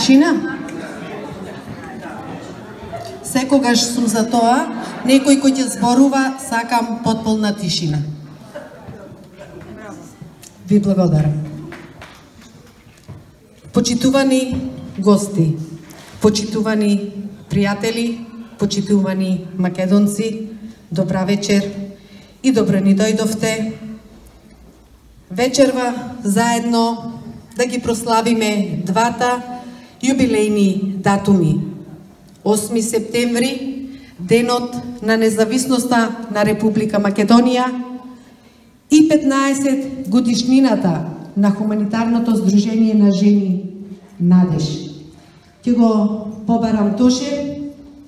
тишина. Секогаш сум за тоа, некој кој ќе зборува, сакам потполна тишина. Ви благодарам. Почитувани гости, почитувани пријатели, почитувани македонци, добра вечер и добро ни дојдовте. Вечерва заедно да ги прославиме двата јубилејни датуми. 8 септември, денот на независноста на Република Македонија и 15 годишнината на Хуманитарното здружение на жени Надеж. Ќе го побарам Тоше,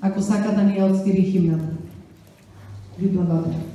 ако сака да ни ја отсвири химната. Ви благодарам.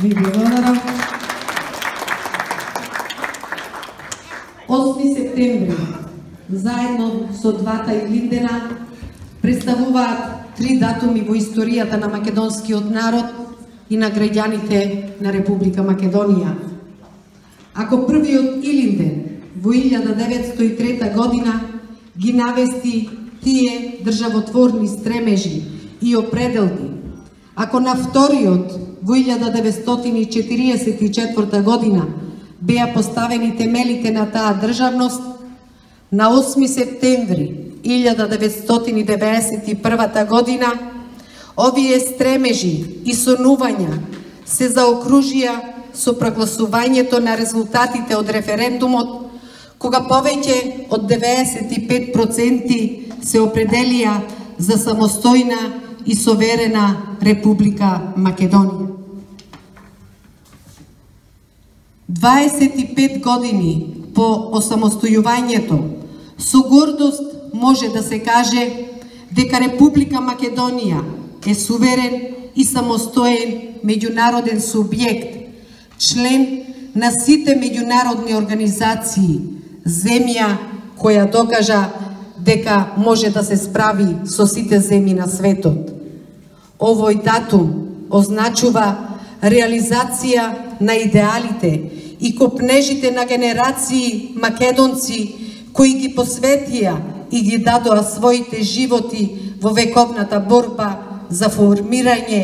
Ви благодарам. 8 септември, заедно со двата Илиндена, представуваат 3 датуми во историјата на македонскиот народ и на граѓаните на Република Македонија. Ако првиот Илинден во 1903 година ги навести тие државотворни стремежи и определби, ако на вториот во 1944 година беа поставени темелите на таа државност, на 8 септември 1991 година овие стремежи и сонувања се заокружија со прогласувањето на резултатите од референдумот, кога повеќе од 95% се определија за самостојна и суверена Република Македонија. 25 години по осамостојувањето, со гордост може да се каже дека Република Македонија е суверен и самостоен меѓународен субјект, член на сите меѓународни организации, земја која докажа дека може да се справи со сите земји на светот. Овој датум означува реализација на идеалите и копнежите на генерации македонци кои ги посветија и ги дадоа своите животи во вековната борба за формирање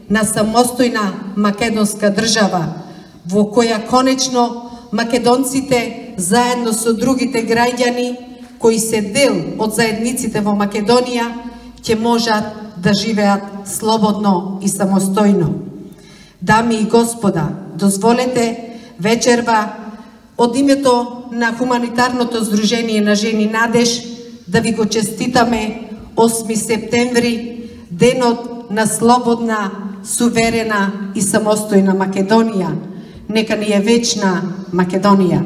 на самостојна македонска држава, во која конечно македонците заедно со другите граѓани кои се дел од заедниците во Македонија ќе можат да живеат слободно и самостојно. Дами и господа, дозволете вечерва од името на Хуманитарното здружение на жени Надеж да ви го честитаме 8 септември, денот на слободна суверена и самостојна Македонија. Нека ни е вечна Македонија.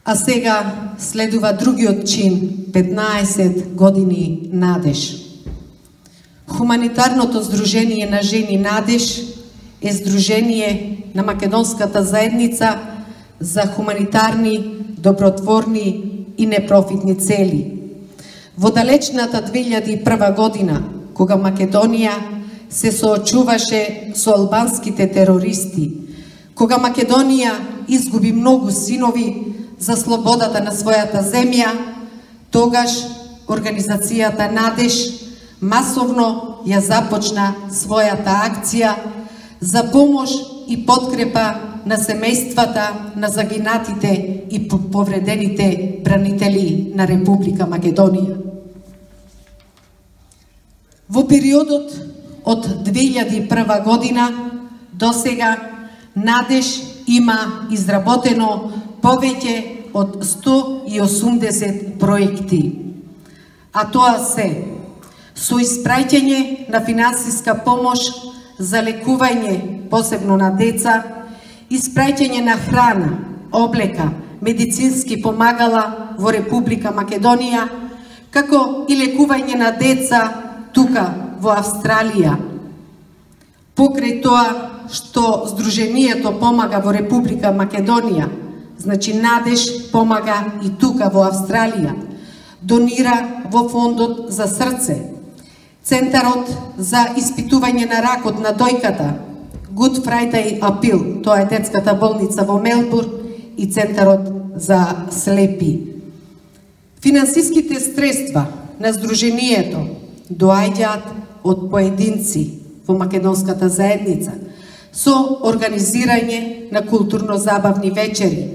А сега следува другиот чин, 15 години надеж. Хуманитарното здружение на жени Надеж е здружение на македонската заедница за хуманитарни, добротворни и непрофитни цели. Во далечната 2001 година, кога Македонија се соочуваше со албанските терористи, кога Македонија изгуби многу синови за слободата на својата земја, тогаш организацијата Надеж масовно ја започна својата акција за помош и подкрепа на семејствата на загинатите и повредените бранители на Република Македонија. Во периодот од 2001 година до сега Надеж има изработено повеќе од 180 проекти, а тоа се со испраќање на финансиска помош за лекување, посебно на деца, испраќање на храна, облека, медицински помагала во Република Македонија, како и лекување на деца тука во Австралија. Покрај тоа што Здруженијето помага во Република Македонија, значи Надеж помага и тука во Австралија, донира во фондот за срце, Центарот за испитување на ракот на дојката, Good Friday Appeal, тоа е детската болница во Мелбурн, и Центарот за слепи. Финансиските средства на Здруженијето доаѓаат од поединци во македонската заедница со организирање на културно-забавни вечери,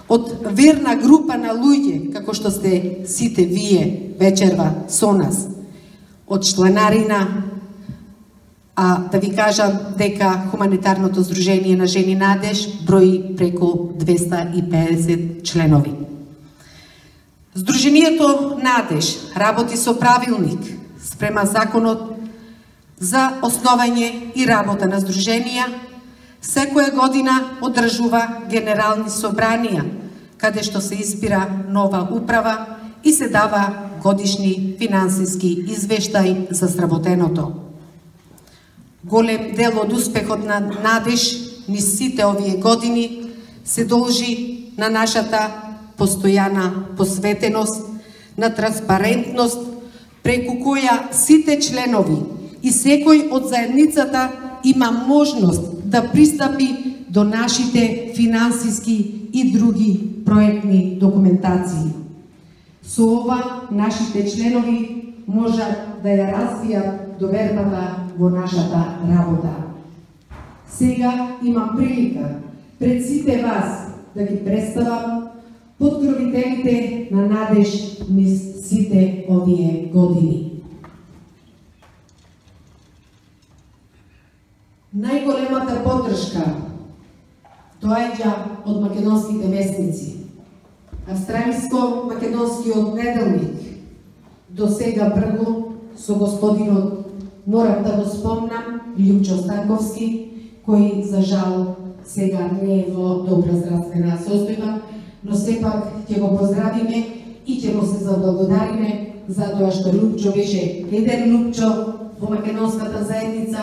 од верна група на луѓе, како што сте сите вие вечерва со нас, од чланарина, а да ви кажам дека Хуманитарното здружение на жени Надеж брои преку 250 членови. Здруженијето Надеж работи со правилник спрема законот за основање и работа на здруженија. Секоја година одржува генерални собранија, каде што се избира нова управа и се дава годишни финансиски извештај за сработеното. Голем дел од успехот на Надеж низ сите овие години се должи на нашата постојана посветеност, на транспарентност, преку која сите членови и секој од заедницата има можност да пристапи до нашите финансиски и други проектни документации. Со ова, нашите членови можат да ја развијат довербата во нашата работа. Сега имам прилика пред сите вас да ги представам подкровителите на Надеж низ сите овие години. Најголемата поддршка доаѓа од македонските весници. Австралиско-македонскиот неделник до сега прво со господинот, морам да го спомнам, Љупчо Станковски, кој за жал сега не е во добра здравствена состојба, но сепак ќе го поздравиме и ќе му се заблагодариме за тоа што Љупчо беше еден Љупчо во македонската заедница,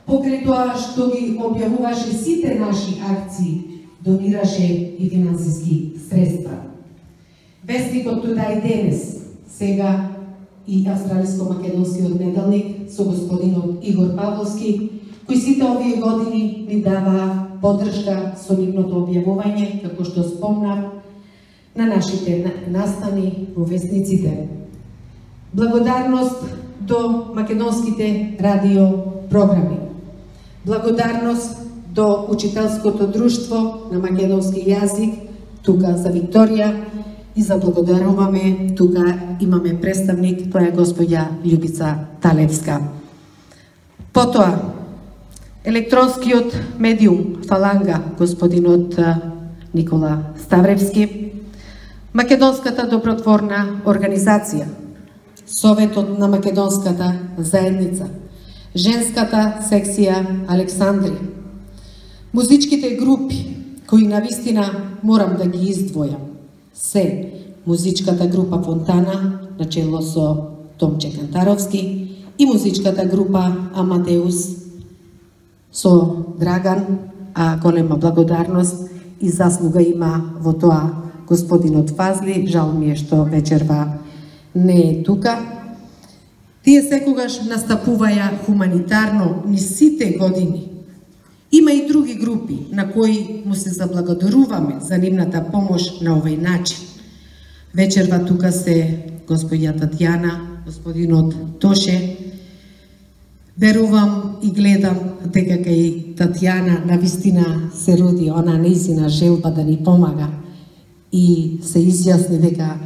покрај тоа што ги објавуваше сите наши акции, донираше и финансиски средства. Вестникот Today денес, сега и Австралиско-македонскиот неделник со господинот Игор Павловски, кои сите овие години ни дава поддршка со нивното објавување, како што спомнав, на нашите настани во вестниците. Благодарност до македонските радиопрограми. Благодарност до Учителското друштво на македонски јазик, тука за Викторија, и заблагодаруваме, тука имаме представник, тоа е господја Љубица Талевска. Потоа, електронскиот медиум Фаланга, господинот Никола Ставревски, Македонската добротворна организација, Советот на Македонската заедница, Женската секција Александрија, музичките групи кои навистина морам да ги издвојам се музичката група Фонтана на чело со Томче Кантаровски и музичката група Амадеус со Драган, а голема благодарност и заслуга има во тоа господинот Фазли, жал ми е што вечерва не е тука. Тие секогаш настапуваја хуманитарно низ сите години. Има и други групи на кои му се заблагодаруваме за нивната помош на овој начин. Вечерва тука се господја Татјана, господинот Тоше. Верувам и гледам дека кај Татјана навистина се роди она нејзина желба да ни помага и се изјасни дека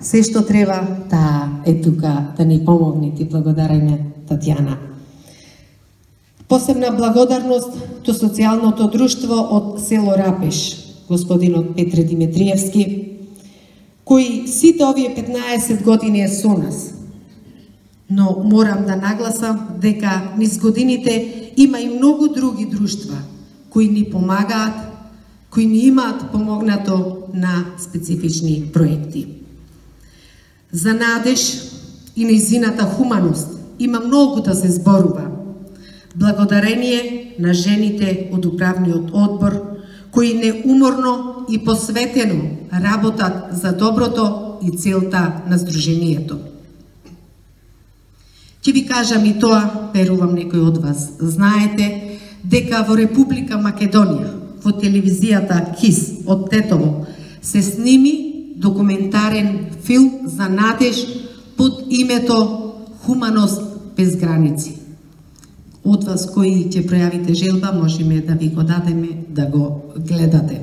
се што треба, таа е тука да ни помогне. Ти благодариме, Татјана. Посебна благодарност до социјалното друштво од село Рапеш, господинот Петре Димитриевски, кој сите овие 15 години е со нас. Но морам да нагласам дека низ годините има и многу други друштва кои ни помагаат, кои ни имаат помогнато на специфични проекти. За надеж и нејзината хуманост има многу да се зборува. Благодарение на жените од управниот одбор, кои неуморно и посветено работат за доброто и целта на Сдруженијето. Ќе ви кажам и тоа, верувам некој од вас знаете, дека во Република Македонија, во телевизијата КИС од Тетово, се сними документарен филм за надеж под името Хуманост без граници. Од вас кои ќе пројавите желба, можеме да ви го дадеме да го гледате.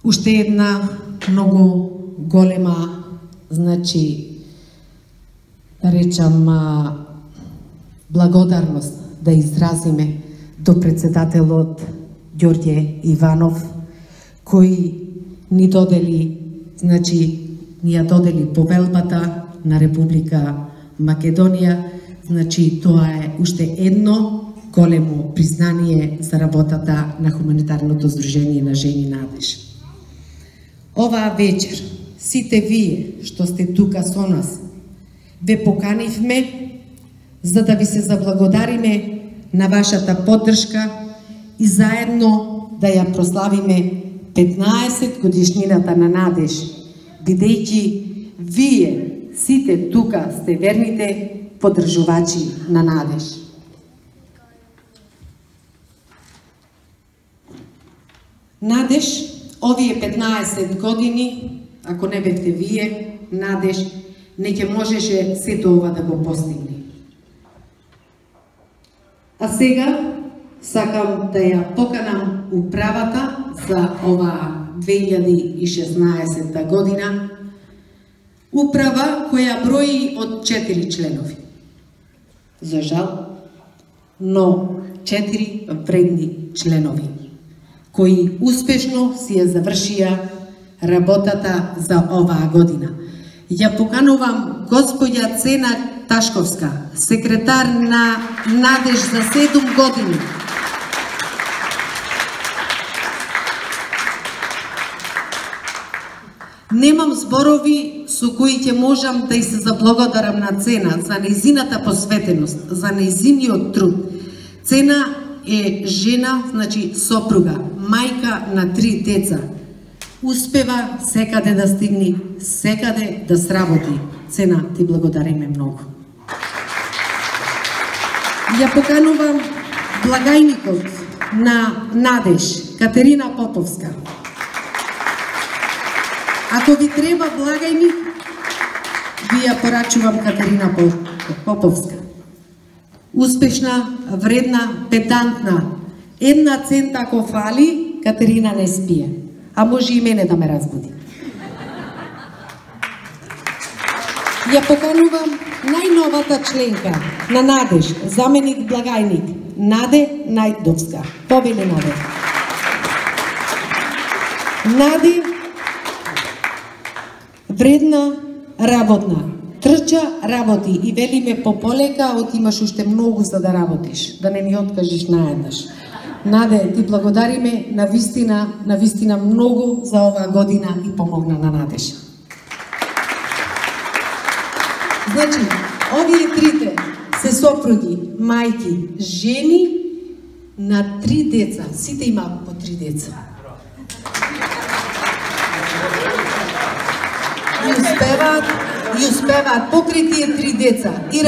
Уште една многу голема, да речам, благодарност да изразиме до председателот Ѓорѓе Иванов, кој ни додели, ни ја додели повелбата на Република Македонија. Тоа е уште едно големо признание за работата на Хуманитарното Сдружение на жени Надеж. Оваа вечер, сите вие што сте тука со нас, ве поканивме за да ви се заблагодариме на вашата поддршка и заедно да ја прославиме 15 годишнината на Надеж, бидејќи вие сите тука сте верните поддржувачи на Надеж. Надеж, овие 15 години, ако не бевте вие, Надеж не ќе можеше сето ова да го постигне. А сега сакам да ја поканам управата за оваа 2016 година, управа која брои од 4 членови. За жал, но 4 вредни членови, кои успешно си ја завршија работата за оваа година. Ја поканувам господја Цена Ташковска, секретар на Надеж за 7 години. Немам зборови со кои ќе можам да и се заблагодарам на Цена за нејзината посветеност, за нејзиниот труд. Цена е жена, сопруга, мајка на 3 деца. Успева секаде да стигне, секаде да сработи. Цена, ти благодариме многу. Ја поканувам благајникот на Надеж, Катерина Поповска. Ако ви треба благајник, ви ја порачувам Катерина Поповска. Успешна, вредна, педантна. 1 цент ако фали, Катерина не спие. А може и мене да ме разбуди. Ја поканувам најновата членка на Надеж, заменик благајник, Наде Најдовска. Повели Наде. Наде вредна, работна. Трча, работи и велиме пополека, од имаш уште многу за да работиш, да не ни откажеш наеднаш. Наде, ти благодариме на вистина многу за оваа година и помогна на Надеж. Значи, овие трите се сопруги, мајки, жени на 3 деца. Сите имаат по 3 деца. И успеваат покрај тие 3 деца и